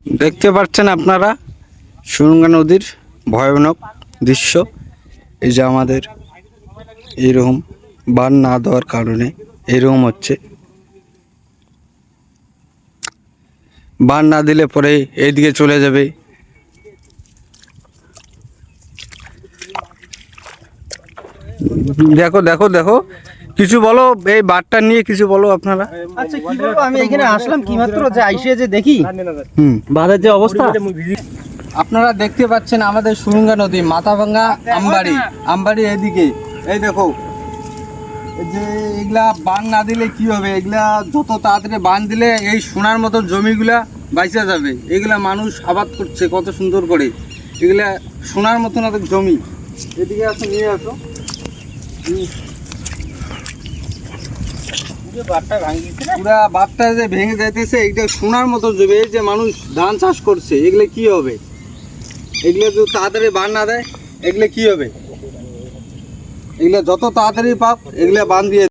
দেখতে পাচ্ছেন আপনারা সুরঙ্গা নদীর ভয়ানক দৃশ্য। এই যে আমাদের এইরকম বান না দেওয়ার কারণে এরকম হচ্ছে। বান না দিলে পরে এইদিকে চলে যাবে। দেখো দেখো দেখো, কিছু বলো এই বাঁধটা নিয়ে, কিছু বলো আপনারা। আচ্ছা কি বলবো, আমি এখানে আসলাম কি মাত্র, যে আইসে যে দেখি বাঁধের যে অবস্থা। আপনারা দেখতে পাচ্ছেন আমাদের সুরঙ্গা নদী, মাথাভাঙ্গা, আমবাড়ি এদিকে। এই দেখো, এই যে এগুলা বান না দিলে কি হবে, এগুলা যত তাড়াতাড়ি বান দিলে এই সোনার মতো জমিগুলা বাইচা যাবে। এগুলা মানুষ আবাদ করছে কত সুন্দর করে, এগুলা সোনার মতন একটা জমি। এদিকে আসো, নিয়ে আসো। পুরা বাঁধটা যে ভেঙে যাইতেছে, এইটা সোনার মতো জমি। এই যে মানুষ ধান চাষ করছে, এগুলো কি হবে? এগুলো যদি তাড়াতাড়ি বান না দেয়, এগুলো কি হবে? এগুলো যত তাড়াতাড়ি পাক, এগুলো বান দিয়ে